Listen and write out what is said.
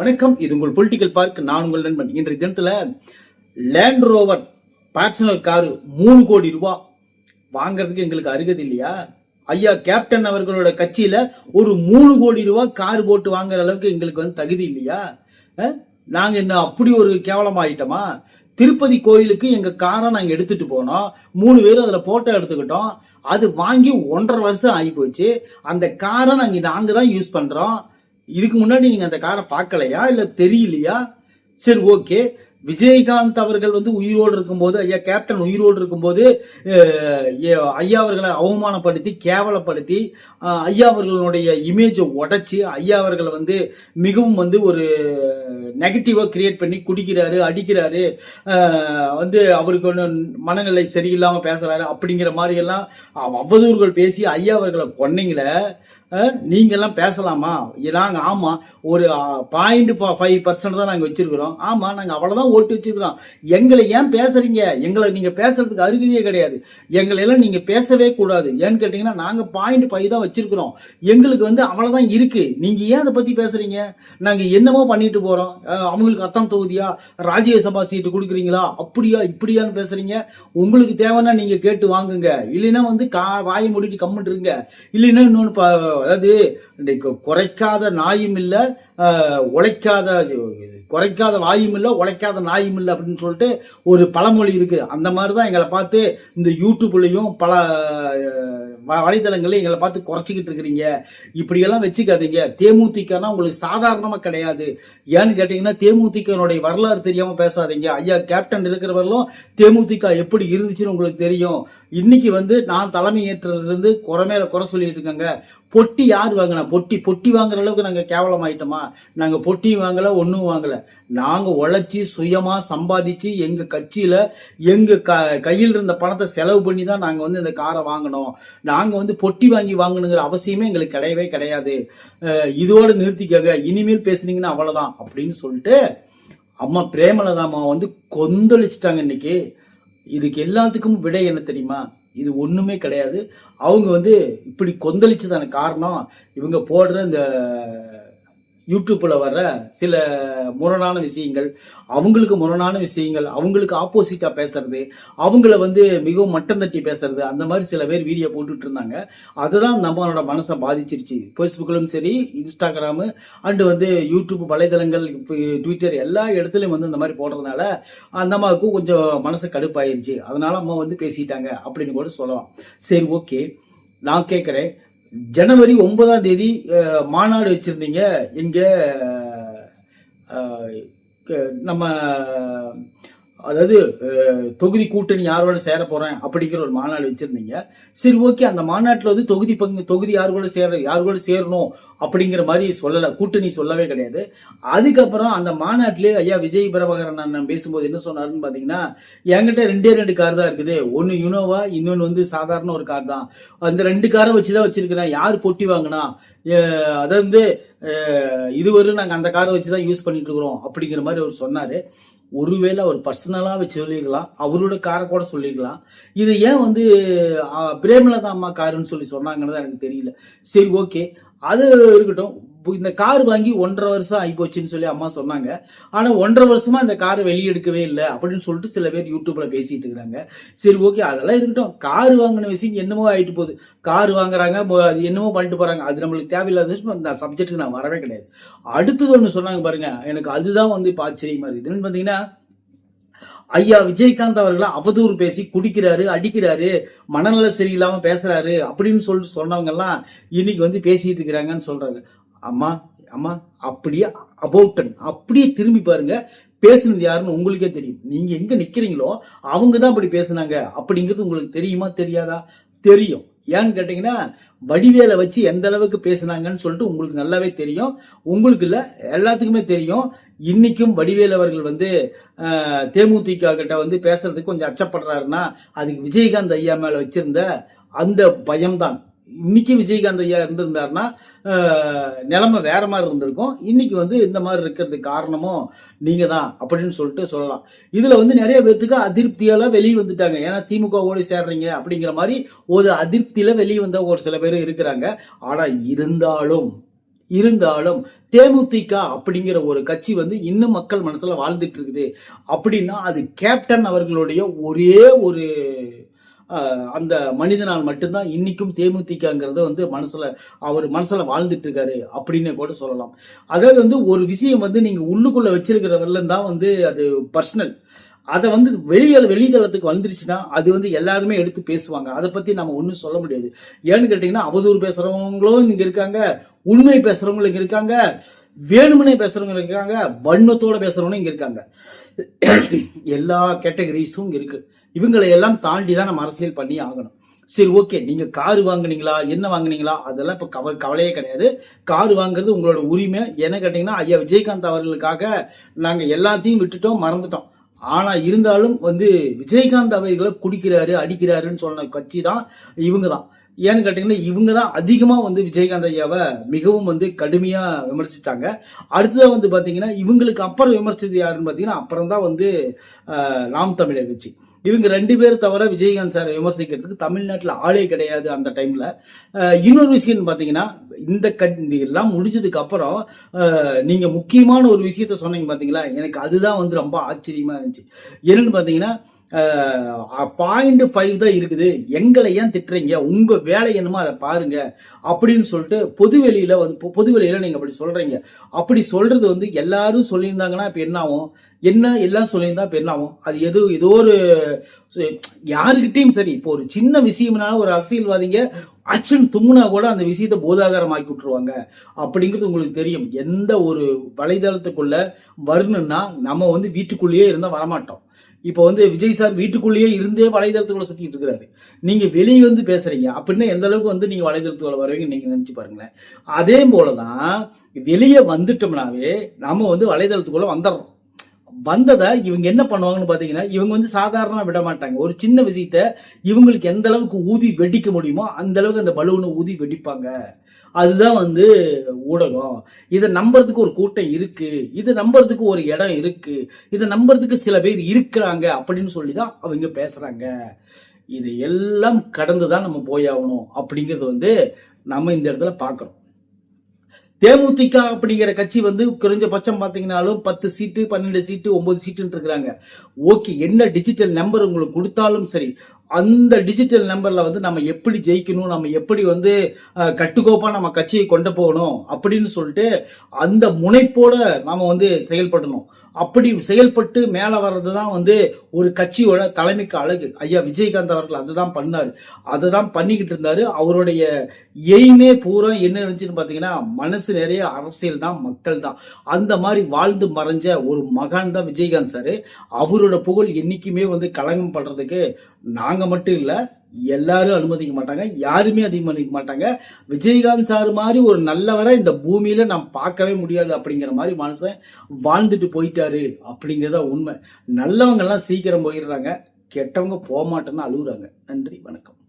வணக்கம், இது உங்கள் பொலிட்டிக்கல் பார்க். நான் உங்கள் நண்பன். இன்றைய தினத்துல லேண்ட் ரோவர் பர்சனல் காரு 3 கோடி ரூபாய் வாங்கறதுக்கு எங்களுக்கு அருகது இல்லையா? ஐயா கேப்டன் அவர்களோட கட்சியில ஒரு 3 கோடி ரூபாய் கார் போட்டு வாங்குற அளவுக்கு எங்களுக்கு தகுதி இல்லையா? நாங்க என்ன அப்படி ஒரு கேவலமாயிட்டோமா? திருப்பதி கோயிலுக்கு எங்க காரை நாங்க எடுத்துட்டு போனோம். 3 பேரும் அதுல போட்டோ எடுத்துக்கிட்டோம். அது வாங்கி 1.5 வருஷம் ஆகி போச்சு. அந்த காரை நாங்க தான் யூஸ் பண்றோம். இதுக்கு முன்னாடி நீங்க அந்த காரை பார்க்கலையா, இல்ல தெரியலையா? சரி, ஓகே. விஜயகாந்த் அவர்கள் உயிரோடு இருக்கும்போது, ஐயா கேப்டன் உயிரோடு இருக்கும்போது ஐயா அவர்களை அவமானப்படுத்தி கேவலப்படுத்தி ஐயா அவர்களுடைய இமேஜை உடைச்சி ஐயா அவர்களை மிகவும் ஒரு நெகட்டிவா கிரியேட் பண்ணி குடிக்கிறாரு, அடிக்கிறாரு, அவருக்கு மனநிலை சரியில்லாம பேசுறாரு அப்படிங்கிற மாதிரி எல்லாம் அவதூறுகள் பேசி ஐயா அவர்களை கொன்னீங்களே. நீங்க எல்லாம் பேசலாமா? நாங்க ஆமா ஒரு 0.5% தான் நாங்க வச்சிருக்கிறோம். ஆமா, நாங்க அவ்வளவுதான் ஓட்டு வச்சிருக்கிறோம். எங்களை ஏன் பேசுறீங்க? எங்களை நீங்க பேசுறதுக்கு அருகதையே கிடையாது. எங்களை எல்லாம் நீங்க பேசவே கூடாது. ஏன்னு கேட்டீங்கன்னா நாங்க 0.5 தான் வச்சிருக்கிறோம். எங்களுக்கு அவ்வளவுதான் இருக்கு. நீங்க ஏன் அதை பத்தி பேசுறீங்க? நாங்க என்னமோ பண்ணிட்டு போறோம். அவங்களுக்கு அத்தம் தொகுதியா, ராஜ்யசபா சீட்டு கொடுக்குறீங்களா, அப்படியா இப்படியான்னு பேசுறீங்க. உங்களுக்கு தேவைன்னா நீங்க கேட்டு வாங்குங்க. இல்லைன்னா வாயை மூடிட்டு கம்மிட்டு இருங்க. இல்லைன்னா இன்னொன்னு, அதாவது குறைக்காத நாயும் இல்ல, குறைக்காத வாயும் இல்ல, உழைக்காத நாயும் இல்ல அப்படின்னு சொல்லிட்டு ஒரு பழமொழி இருக்கு. அந்த மாதிரிதான் எங்களை பார்த்து இந்த யூடியூப்லயும் பல வலைதளங்களையும் எங்களை பார்த்து குறைச்சிக்கிட்டு இருக்கிறீங்க. இப்படியெல்லாம் வச்சுக்காதீங்க. தேமுதிகனா உங்களுக்கு சாதாரணமா கிடையாது. ஏன்னு கேட்டீங்கன்னா தேமுதிகனுடைய வரலாறு தெரியாம பேசாதீங்க. ஐயா கேப்டன் இருக்கிறவர்களும் தேமுதிக எப்படி இருந்துச்சுன்னு உங்களுக்கு தெரியும். இன்னைக்கு நான் தலைமை ஏற்றதுல இருந்து குறை மேல குறை சொல்லிட்டு இருக்காங்க. பொட்டி யார் வாங்கினா? பொட்டி வாங்குற அளவுக்கு நாங்க கேவலம் ஆயிட்டோமா? நாங்க பொட்டியும் வாங்கல, ஒன்னும் வாங்கல. நாங்க உழைச்சி சுயமா சம்பாதிச்சு எங்க கட்சியில எங்க கையில் இருந்த பணத்தை செலவு பண்ணி தான் நாங்க இந்த காரை வாங்கினோம். நாங்க பொட்டி வாங்கணுங்கிற அவசியமே எங்களுக்கு கிடையவே கிடையாது. இதோட நிறுத்திக்கங்க. இனிமேல் பேசுனீங்கன்னா அவ்வளவுதான் அப்படின்னு சொல்லிட்டு அம்மா பிரேமலதா அம்மா கொந்தளிச்சிட்டாங்க இன்னைக்கு. இதுக்கு எல்லாத்துக்கும் விடை என்ன தெரியுமா? இது ஒண்ணுமே கிடையாது. அவங்க இப்படி கொந்தளிச்சதான காரணம் இவங்க போடுற இந்த யூடியூப்ல வர்ற சில முரணான விஷயங்கள், அவங்களுக்கு முரணான விஷயங்கள், அவங்களுக்கு ஆப்போசிட்டா பேசுறது, அவங்கள மிகவும் மட்டம் தட்டி பேசுறது, அந்த மாதிரி சில பேர் வீடியோ போட்டுட்டு இருந்தாங்க. அதுதான் நம்மளோட மனசை பாதிச்சிருச்சு. ஃபேஸ்புக்கிலும் சரி, இன்ஸ்டாகிராமு அண்டு யூடியூப் வலைதளங்கள், ட்விட்டர் எல்லா இடத்துலையும் இந்த மாதிரி போடுறதுனால அந்த அம்மாவுக்கும் கொஞ்சம் மனசு கடுப்பாயிருச்சு. அதனால அம்மா பேசிட்டாங்க அப்படின்னு கூட சொல்லலாம். சரி, ஓகே. நான் கேட்குறேன், ஜனவரி 9ஆம் தேதி மாநாடு வச்சிருந்தீங்க. எங்க நம்ம அதாவது தொகுதி கூட்டணி யாரோட சேர போறேன் அப்படிங்கிற ஒரு மாநாடு வச்சிருந்தீங்க. சரி, ஓகே. அந்த மாநாட்டில் தொகுதி யாரு கூட சேரணும் அப்படிங்கிற மாதிரி சொல்லல, கூட்டணி சொல்லவே கிடையாது. அதுக்கப்புறம் அந்த மாநாட்டிலே ஐயா விஜய் பிரபாகரன் அண்ணன் பேசும்போது என்ன சொன்னாருன்னு பாத்தீங்கன்னா, என்கிட்ட 2 கார் தான் இருக்குது. ஒன்னு யுனோவா, இன்னொன்னு சாதாரண ஒரு கார் தான். அந்த 2 காரை வச்சுதான் வச்சிருக்கிறேன். யாரு பொட்டி வாங்கினா? அதாவது இதுவரை நாங்க அந்த காரை வச்சுதான் யூஸ் பண்ணிட்டு இருக்கிறோம் அப்படிங்கிற மாதிரி அவர் சொன்னாரு. ஒருவேளை அவர் பர்சனலா வச்சு சொல்லிருக்கலாம், அவரோட காரை கூட சொல்லிருக்கலாம். இது ஏன் பிரேமலதா அம்மா காருன்னு சொன்னாங்கன்னு எனக்கு தெரியல. சரி, ஓகே, அது இருக்கட்டும். இந்த கார் வாங்கி 1.5 வருஷம் ஆகிப்போச்சுன்னு சொல்லி அம்மா சொன்னாங்க. ஆனா 1.5 வருஷமா இந்த காரை வெளியெடுக்கவே இல்லை அப்படின்னு சொல்லிட்டு சில பேர் யூடியூப்ல பேசிட்டு இருக்காங்க. சரி, ஓகே, அதெல்லாம் இருக்கட்டும். கார் வாங்கின விஷயம் என்னமோ ஆயிட்டு போகுது. கார் வாங்குறாங்க, அது என்னமோ பண்ணிட்டு போறாங்க. அது நம்மளுக்கு தேவையில்லாத இந்த சப்ஜெக்டுக்கு நான் வரவே கிடையாது. அடுத்தது ஒண்ணு சொன்னாங்க பாருங்க, எனக்கு அதுதான் இப்ப ஆச்சரியமா இருக்கு. இதுன்னு பாத்தீங்கன்னா, ஐயா விஜயகாந்த் அவர்களை அவதூறு பேசி குடிக்கிறாரு, அடிக்கிறாரு, மனநல சரியில்லாம பேசுறாரு அப்படின்னு சொல்லிட்டு சொன்னவங்க எல்லாம் இன்னைக்கு பேசிட்டு இருக்கிறாங்கன்னு சொல்றாரு. அம்மா அப்படியே அபவுட்டன் அப்படியே திரும்பி பாருங்க. பேசுனது யாருன்னு உங்களுக்கே தெரியும். நீங்க எங்க நிக்கிறீங்களோ அவங்க தான் அப்படி பேசுனாங்க அப்படிங்கிறது உங்களுக்கு தெரியுமா தெரியாதா? தெரியும். ஏன்னு கேட்டீங்கன்னா, வடிவேலை வச்சு எந்த அளவுக்கு பேசினாங்கன்னு சொல்லிட்டு உங்களுக்கு நல்லாவே தெரியும். உங்களுக்கு இல்ல, எல்லாத்துக்குமே தெரியும். இன்னைக்கும் வடிவேல் அவர்கள் தேமுதிக கிட்ட பேசுறதுக்கு கொஞ்சம் அச்சப்படுறாருன்னா அதுக்கு விஜயகாந்த் ஐயா மேல வச்சிருந்த அந்த பயம்தான். இன்னைக்கு விஜயகாந்த் ஐயா இருந்திருந்தாருன்னா நிலைமை வேற மாதிரி இருந்திருக்கும். இன்னைக்கு இந்த மாதிரி இருக்கிறதுக்கு காரணமும் நீங்க தான் அப்படின்னு சொல்லிட்டு சொல்லலாம். இதுல நிறைய பேருக்கு அதிருப்தியால வெளியே வந்துட்டாங்க. ஏன்னா திமுகவோடு சேர்றீங்க அப்படிங்கிற மாதிரி ஒரு அதிருப்தியில வெளியே வந்த ஒரு சில பேர் இருக்கிறாங்க. ஆனா இருந்தாலும் தேமுதிக அப்படிங்கிற ஒரு கட்சி வந்து இன்னும் மக்கள் மனசுல வாழ்ந்துட்டு இருக்குது அப்படின்னா அது கேப்டன் அவர்களுடைய ஒரே ஒரு அந்த மனிதனால் மட்டும்தான் இன்னைக்கும் தேமுதிகங்கிறத வந்து அவர் மனசுல வாழ்ந்துட்டு இருக்காரு அப்படின்னு கூட சொல்லலாம். அதாவது வந்து ஒரு விஷயம் வந்து நீங்க உள்ளுக்குள்ள வச்சிருக்கிறவர்லாம் தான் வந்து அது பர்சனல். அதை வந்து வெளித்தளத்துக்கு வந்துருச்சுன்னா அது வந்து எல்லாருமே எடுத்து பேசுவாங்க. அதை பத்தி நம்ம ஒன்றும் சொல்ல முடியாது. ஏன்னு கேட்டீங்கன்னா அவதூறு பேசுறவங்களும் இங்க இருக்காங்க, உண்மை பேசுறவங்களும் இங்க இருக்காங்க, வேணுமனே பேசுறவங்க இருக்காங்க, வன்மத்தோட பேசுறவங்க இங்க இருக்காங்க. எல்லா கேட்டகரிஸும் இங்க இருக்கு. இவங்களை எல்லாம் தாண்டி தான் நம்ம அரசியல் பண்ணி ஆகணும். சரி, ஓகே, நீங்க கார் வாங்குனீங்களா, என்ன வாங்குனீங்களா, அதெல்லாம் இப்ப கவலையே கிடையாது. கார் வாங்குறது உங்களோட உரிமை. என்ன கேட்டீங்கன்னா ஐயா விஜயகாந்த் அவர்களுக்காக நாங்க எல்லாத்தையும் விட்டுட்டோம், மறந்துட்டோம். ஆனா இருந்தாலும் வந்து விஜயகாந்த் அவர்களை குடிக்கிறாரு, அடிக்கிறாருன்னு சொன்ன கட்சி தான் இவங்க தான். ஏன்னு கேட்டீங்கன்னா இவங்க தான் அதிகமா வந்து விஜயகாந்த் ஐயாவை மிகவும் வந்து கடுமையா விமர்சித்தாங்க. அடுத்ததான் வந்து பாத்தீங்கன்னா இவங்களுக்கு அப்புறம் விமர்சித்தது யாருன்னு பாத்தீங்கன்னா அப்புறம் தான் வந்து நாம் தமிழர் கட்சி. இவங்க 2 பேர் தவிர விஜயகாந்த் சாரை விமர்சிக்கிறதுக்கு தமிழ்நாட்டில் ஆளே கிடையாது அந்த டைம்ல. இன்னொரு விஷயம் பாத்தீங்கன்னா இந்த எல்லாம் முடிஞ்சதுக்கு அப்புறம் நீங்க முக்கியமான ஒரு விஷயத்த சொன்னீங்க பாத்தீங்களா, எனக்கு அதுதான் வந்து ரொம்ப ஆச்சரியமா இருந்துச்சு. என்னன்னு பாத்தீங்கன்னா 0.5 தான் இருக்குது, எங்களை ஏன் திட்டுறீங்க, உங்க வேலை என்னமோ அதை பாருங்க அப்படின்னு சொல்லிட்டு பொதுவெளியில நீங்க அப்படி சொல்றீங்க. அப்படி சொல்றது வந்து எல்லாரும் சொல்லியிருந்தாங்கன்னா இப்ப என்ன ஆகும், எல்லாம் சொல்லியிருந்தா இப்ப என்ன ஆகும், அது ஏதோ ஒரு யாருக்கிட்டையும் சரி, இப்போ ஒரு சின்ன விஷயம்னால ஒரு அரசியல்வாதிங்க அச்சன் தும்முனா கூட அந்த விஷயத்த போதாகாரமாக்கி விட்டுருவாங்க அப்படிங்கிறது உங்களுக்கு தெரியும். எந்த ஒரு வலைதளத்துக்குள்ள வரணும்னா நம்ம வந்து வீட்டுக்குள்ளேயே இருந்தா வரமாட்டோம். இப்போ வந்து விஜய் சார் வீட்டுக்குள்ளேயே இருந்தே வலைதளத்துக்குள்ள சுத்திட்டு இருக்கிறாரு. நீங்க வெளியே வந்து பேசுறீங்க அப்படின்னா எந்த அளவுக்கு வந்து நீங்க வலைதளத்துக்குள்ள வருவீங்கன்னு நீங்க நினைச்சு பாருங்களேன். அதே போலதான் வெளியே வந்துட்டோம்னாவே நம்ம வந்து வலைதளத்துக்குள்ள வந்துடுறோம். வந்ததை இவங்க என்ன பண்ணுவாங்கன்னு பாத்தீங்கன்னா இவங்க வந்து சாதாரணமா விட மாட்டாங்க. ஒரு சின்ன விஷயத்த இவங்களுக்கு எந்த அளவுக்கு ஊதி வெடிக்க முடியுமோ அந்த அளவுக்கு அந்த பலூனை ஊதி வெடிப்பாங்க. அதுதான் வந்து ஊடகம். இதை நம்புறதுக்கு ஒரு கூட்டம் இருக்கு, இதை நம்புறதுக்கு ஒரு இடம் இருக்கு, இதை நம்புறதுக்கு சில பேர் இருக்கிறாங்க அப்படின்னு சொல்லிதான் அவங்க பேசுறாங்க. இது எல்லாம் கடந்துதான் நம்ம போயாகணும் அப்படிங்கிறது வந்து நம்ம இந்த இடத்துல பாக்குறோம். தேமுதிக அப்படிங்கிற கட்சி வந்து குறைஞ்சபட்சம் பாத்தீங்கன்னாலும் 10 சீட்டு 12 சீட்டு 9 சீட்டுன்னு இருக்கிறாங்க. ஓகே, என்ன டிஜிட்டல் நம்பர் உங்களுக்கு கொடுத்தாலும் சரி, அந்த டிஜிட்டல் நம்பர்ல வந்து நம்ம எப்படி ஜெயிக்கணும், நம்ம எப்படி வந்து கட்டுக்கோப்பா நம்ம கட்சியை கொண்டு போகணும் அப்படின்னு சொல்லிட்டு அந்த முனைப்போட நாம வந்து செயல்படணும். அப்படி செயல்பட்டு மேல வர்றது தான் வந்து ஒரு கட்சியோட தலைமைக்கு அழகு. ஐயா விஜயகாந்த் அவர்கள் அதுதான் பண்ணாரு, அதுதான் பண்ணிக்கிட்டு இருந்தாரு. அவருடைய எய்மே பூரா என்ன இருந்துச்சுன்னு பாத்தீங்கன்னா மனசு நிறைய அரசியல் தான், மக்கள் தான். அந்த மாதிரி வாழ்ந்து மறைஞ்ச ஒரு மகான் தான் விஜயகாந்த் சார். அவரோட புகழ் என்னைக்குமே வந்து களங்கம் பண்றதுக்கு நாங்க மட்டும் இல்ல, எல்லாரும் அனுமதிக்க மாட்டாங்க, யாருமே அனுமதிக்க மாட்டாங்க. விஜயகாந்த் சார் மாதிரி ஒரு நல்லவரை இந்த பூமியில நாம் பார்க்கவே முடியாது அப்படிங்கிற மாதிரி மனுஷன் வாழ்ந்துட்டு போயிட்டாரு அப்படிங்கிறத உண்மை. நல்லவங்க எல்லாம் சீக்கிரம் போயிடுறாங்க, கெட்டவங்க போக மாட்டேன்னு அழுகுறாங்க. நன்றி, வணக்கம்.